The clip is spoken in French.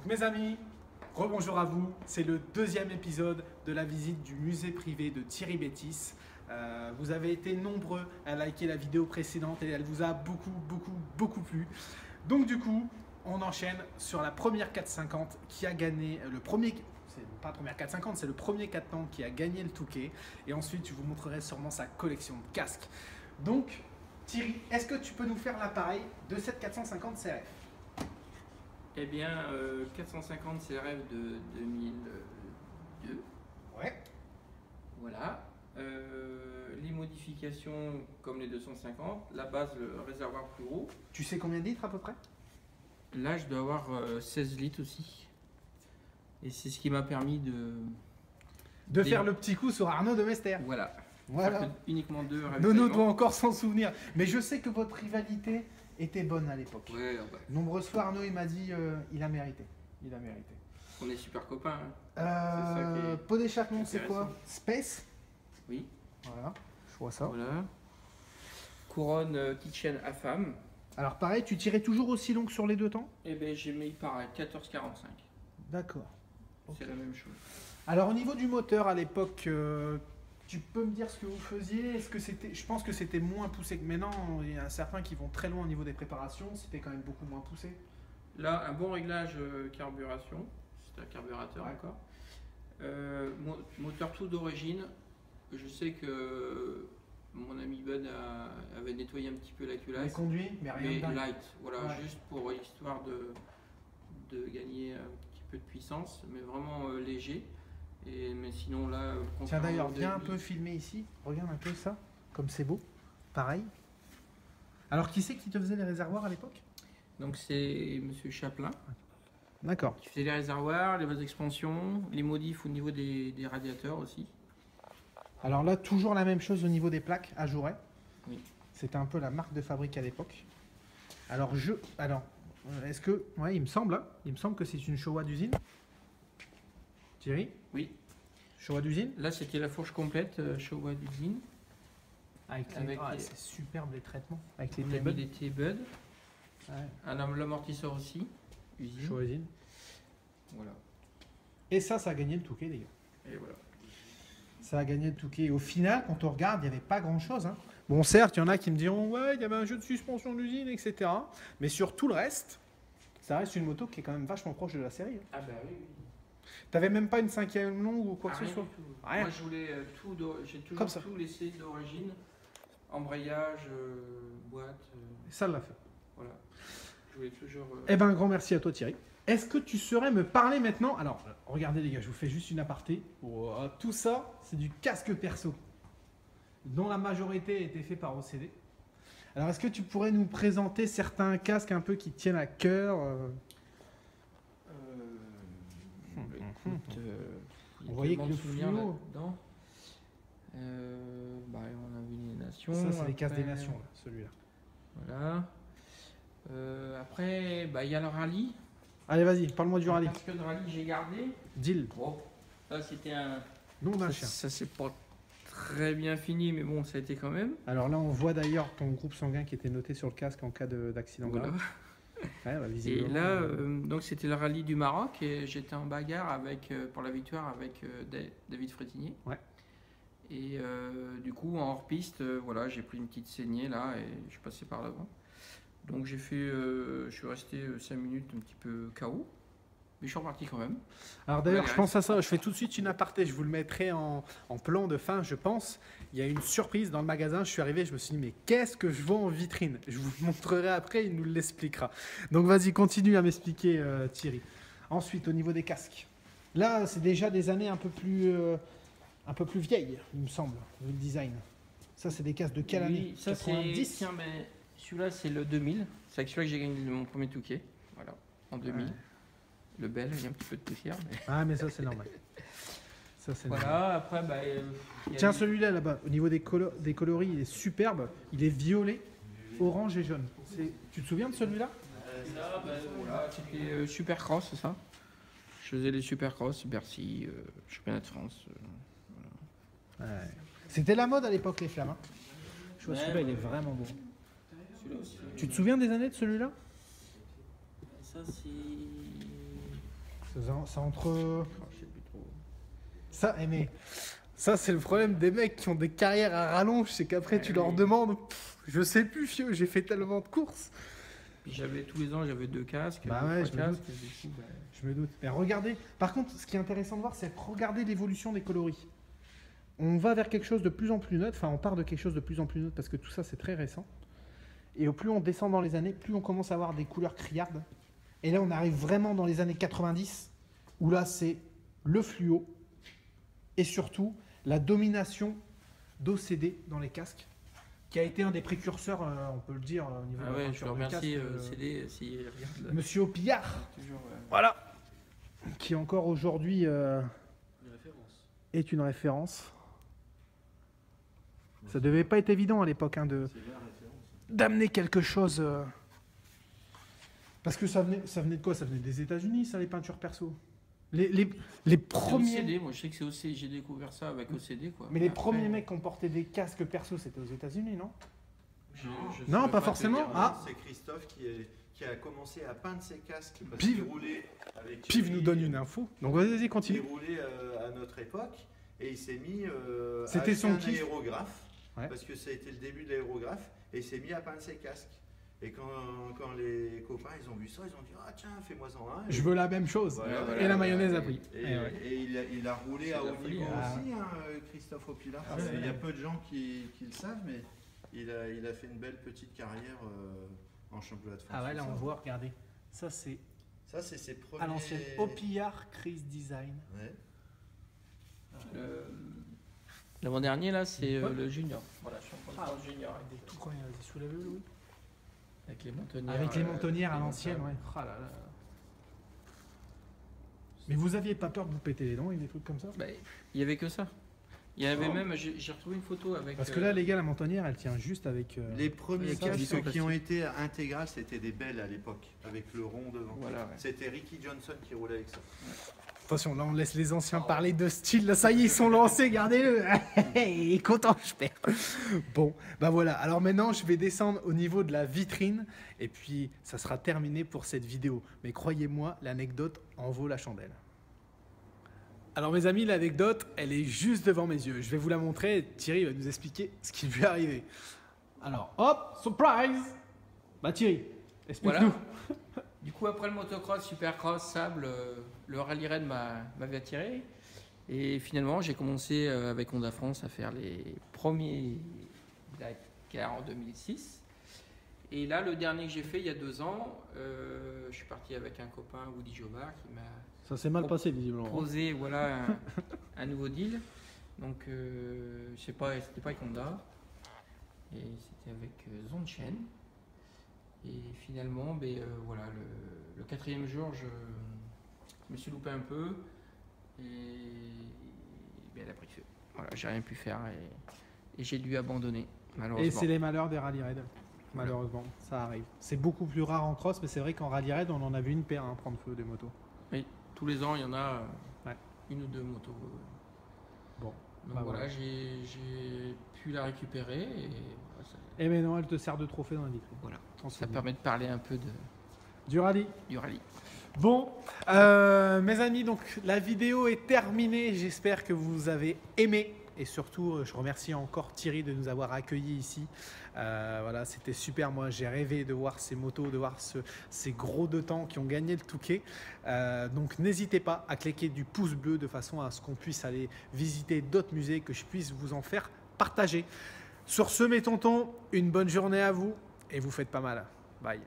Donc mes amis, rebonjour à vous. C'est le deuxième épisode de la visite du musée privé de Thierry Bétis. Vous avez été nombreux à liker la vidéo précédente et elle vous a beaucoup plu. Donc du coup, on enchaîne sur la première 450 qui a gagné le premier. C'est pas la première 450, c'est le premier 4 temps qui a gagné le Touquet. Et ensuite, je vous montrerai sûrement sa collection de casques. Donc, Thierry, est-ce que tu peux nous faire l'appareil de cette 450 CRF? Eh bien, 450 CRF de 2002. Ouais. Voilà. Les modifications comme les 250. La base, le réservoir plus gros. Tu sais combien de litres à peu près? Là, je dois avoir 16 litres aussi. Et c'est ce qui m'a permis de faire le petit coup sur Arnaud de Mester. Voilà. Voilà. Uniquement deux. Nono doit encore s'en souvenir. Mais je sais que votre rivalité était bonne à l'époque. Ouais, bah. Nombreuses fois, Arnaud, il m'a dit il a mérité. Il a mérité. On est super copains. Hein. Pot d'échappement, c'est quoi? Space? Oui. Voilà, je vois ça. Voilà. Couronne kitchen à femme. Alors pareil, tu tirais toujours aussi long que sur les deux temps? Eh bien, j'ai mis pareil, 14,45. D'accord. C'est la même chose. Alors au niveau du moteur à l'époque, tu peux me dire ce que vous faisiez? Est-ce que c'était, je pense que c'était moins poussé que maintenant. Il y a certains qui vont très loin au niveau des préparations. C'était quand même beaucoup moins poussé. Là, un bon réglage carburation. C'est un carburateur encore. Moteur tout d'origine. Je sais que mon ami Ben avait nettoyé un petit peu la culasse. Les conduits, mais rien de dingue. Light, voilà, Ouais. juste pour histoire de gagner un petit peu de puissance, mais vraiment léger. Mais sinon là, tiens d'ailleurs, viens un peu filmer ici. Regarde un peu ça, comme c'est beau. Pareil. Alors qui c'est qui te faisait les réservoirs à l'époque? Donc c'est Monsieur Chaplin. D'accord. Qui faisait les réservoirs, les bases d'expansion, les modifs au niveau des radiateurs aussi. Alors là, toujours la même chose au niveau des plaques à Jouret. Oui. C'était un peu la marque de fabrique à l'époque. Alors, est-ce que... Ouais, il me semble que c'est une Showa d'usine. Thierry? Oui. Showa d'usine? Là, c'était la fourche complète Showa d'usine. Avec c'est superbe les traitements. Avec les on a mis T-Buds. des T-Buds. Ouais. L'amortisseur aussi. Usine. Showa d'usine. Voilà. Et ça a gagné le Touquet, les gars. Et voilà. Ça a gagné le Touquet. Et au final, quand on regarde, il n'y avait pas grand-chose. Hein. Bon, certes, il y en a qui me diront, ouais, il y avait un jeu de suspension d'usine, etc. Mais sur tout le reste, ça reste une moto qui est quand même vachement proche de la série. Hein. Ah bah oui. T'avais même pas une 5e longue ou quoi que ce Rien soit? du tout. Rien. Moi, je voulais j'ai toujours Comme ça. tout laissé d'origine. Embrayage, boîte. Ça l'a fait. Voilà. Je voulais toujours. Eh ben, un grand merci à toi, Thierry. Est-ce que tu saurais me parler maintenant? Alors, regardez les gars, je vous fais juste une aparté. Oh, tout ça, c'est du casque perso, dont la majorité a été fait par OCD. Alors, est-ce que tu pourrais nous présenter certains casques un peu qui tiennent à cœur? Écoute, On voyait que le fluo... là-dedans. Bah, on a vu les nations. Ça, c'est les casques des après, nations, là, celui-là. Voilà. Après, bah, il y a le rallye. Allez, vas-y, parle-moi du rallye. Le casque de rallye, j'ai gardé. Deal. Bon, ça c'était un. Nom d'un chien. Ça c'est pas très bien fini, mais bon, ça a été quand même. Alors là, on voit d'ailleurs ton groupe sanguin qui était noté sur le casque en cas d'accident Voilà. grave. Ouais, bah, Et visiblement, là, donc c'était le rallye du Maroc et j'étais en bagarre avec, pour la victoire avec David Frétinier. Ouais. Et du coup, en hors-piste, voilà, j'ai pris une petite saignée là et je suis passé par l'avant. Donc j'ai fait, je suis resté 5 minutes un petit peu KO. Mais je suis reparti quand même. Alors d'ailleurs, je pense à ça, je fais tout de suite une aparté, je vous le mettrai en plan de fin, je pense. Il y a une surprise dans le magasin, je suis arrivé, je me suis dit, mais qu'est-ce que je vends en vitrine? Je vous le montrerai après, il nous l'expliquera. Donc vas-y, continue à m'expliquer Thierry. Ensuite, au niveau des casques. Là, c'est déjà des années un peu plus vieilles, il me semble, le design. Ça, c'est des casques de quelle année? Ça 90? Tiens, mais celui-là, c'est le 2000. C'est avec celui-là que j'ai gagné mon premier Touquet. Voilà, en 2000. Ouais. Le bel, il y a un petit peu de poussière. Mais... Ah, mais ça, c'est normal. Ça, c'est voilà, normal. après, bah, tiens, celui-là, là-bas, au niveau des coloris, il est superbe. Il est violet, orange et jaune. Tu te souviens de celui-là? Là, bah, voilà, c'était Supercross, c'est ça. Je faisais les Supercross, Bercy, championnat de France. Voilà. Ouais. C'était la mode à l'époque, les flammes. Hein. Je vois celui-là, il est vraiment beau. Celui-là aussi. Tu te souviens des années de celui-là? Ça, c'est C'est entre... Oh, je sais plus trop. Ça, mais ça c'est le problème des mecs qui ont des carrières à rallonge, c'est qu'après tu leur demandes, je sais plus, fieu, j'ai fait tellement de courses. Puis tous les ans, j'avais 2 casques. Bah ouais, 3 je me casques, doute. et du coup, bah, Je me doute. Mais regardez, par contre, ce qui est intéressant de voir, c'est regarder l'évolution des coloris. On va vers quelque chose de plus en plus neutre, enfin on part de quelque chose de plus en plus neutre parce que tout ça c'est très récent. Et au plus on descend dans les années, plus on commence à avoir des couleurs criardes. Et là on arrive vraiment dans les années 90, où là c'est le fluo et surtout la domination d'OCD dans les casques, qui a été un des précurseurs, on peut le dire, au niveau de la ouais, je peinture le de remercie casque, CD s'il regarde. Là. Monsieur Opillard, Toujours, voilà, qui encore aujourd'hui Une référence. est une référence. Ça devait pas être évident à l'époque hein, C'est la référence. d'amener quelque chose. Parce que ça venait de quoi? Ça venait des États-Unis, ça, les peintures perso. Les premiers. OCD, moi je sais que c'est OCD, j'ai découvert ça avec OCD quoi. Mais les Après, premiers mecs qui ont porté des casques perso, c'était aux États-Unis, non? je Non, saurais pas te forcément. dire. Ah. C'est Christophe qui a commencé à peindre ses casques parce Piv. qu'il roulait avec Piv Thierry, nous donne une info. Donc vas-y, Il continue. roulait à notre époque et il s'est mis à C'était acheter son un kiff. aérographe Ouais. parce que ça a été le début de l'aérographe et il s'est mis à peindre ses casques. Et quand les copains ils ont vu ça, ils ont dit ah tiens fais-moi-en un. Je veux la même chose. Voilà, Et la mayonnaise et- a pris. Et, Eh ouais. et il a roulé C'est à de la haut folie, niveau hein. aussi, hein, Christophe Opillard. Ah ouais, Il y a ouais. peu de gens qui le savent, mais il a fait une belle petite carrière en championnat de France. Ah ouais, là tout on ça. voit, regardez. Ça c'est Ça, c'est ses premiers. à l'ancienne Opillard Chris Design. Ouais. L'avant-dernier là, c'est Ouais. le junior. Voilà, je suis en train de prendre le junior Des tout premiers, vas-y, soulève-le, Louis. avec les montonnières. Avec les montonnières à les l'ancienne, montagnes. ouais. Ah là là. Mais vous aviez pas peur de vous péter les dents avec des trucs comme ça? Bah, il y avait que ça. Il y avait Non. même, j'ai retrouvé une photo avec. Parce que là, les gars, la montonnière, elle tient juste avec. Les premiers les casques casques en qui ont plastique. été intégrales, c'était des belles à l'époque, avec le rond devant. Voilà, ouais. C'était Ricky Johnson qui roulait avec ça. Attention, là, on laisse les anciens parler de style. Là, ça y est, ils sont lancés, gardez-le. Il est content, je perds. Bon, bah voilà. Alors maintenant, je vais descendre au niveau de la vitrine. Et puis, ça sera terminé pour cette vidéo. Mais croyez-moi, l'anecdote en vaut la chandelle. Alors mes amis, l'anecdote, elle est juste devant mes yeux. Je vais vous la montrer et Thierry va nous expliquer ce qui lui est arrivé. Alors, hop, surprise. Bah Thierry, explique-nous. Voilà. Du coup, après le motocross, supercross, sable, le rallye raid m'avait attiré. Et finalement, j'ai commencé avec Honda France à faire les premiers Dakar en 2006. Et là, le dernier que j'ai fait il y a 2 ans, je suis parti avec un copain, Woody Jobard, qui m'a Ça s'est mal passé visiblement. proposé voilà, un nouveau deal. Donc, c'était pas avec Honda. Et c'était avec Zhongchen. Et finalement, voilà, le 4e jour, je me suis loupé un peu. Et elle a pris feu. Voilà, j'ai rien pu faire et j'ai dû abandonner, malheureusement. Et c'est les malheurs des rallye raid. Malheureusement, ça arrive. C'est beaucoup plus rare en cross, mais c'est vrai qu'en rallye raid, on en a vu une paire prendre feu des motos. Oui, tous les ans, il y en a Ouais. 1 ou 2 motos. Bon. Donc Bah voilà, voilà. j'ai pu la récupérer et voilà, Et maintenant, elle te sert de trophée dans la vitrine. voilà. T'en Ça souviens. permet de parler un peu Du rallye. du rallye. Bon, mes amis, donc la vidéo est terminée. J'espère que vous avez aimé. Et surtout, je remercie encore Thierry de nous avoir accueillis ici. Voilà, c'était super. Moi, j'ai rêvé de voir ces motos, de voir ces gros 2 temps qui ont gagné le Touquet. Donc, n'hésitez pas à cliquer du pouce bleu de façon à ce qu'on puisse aller visiter d'autres musées, que je puisse vous en faire partager. Sur ce, mes tontons, une bonne journée à vous et vous faites pas mal. Bye.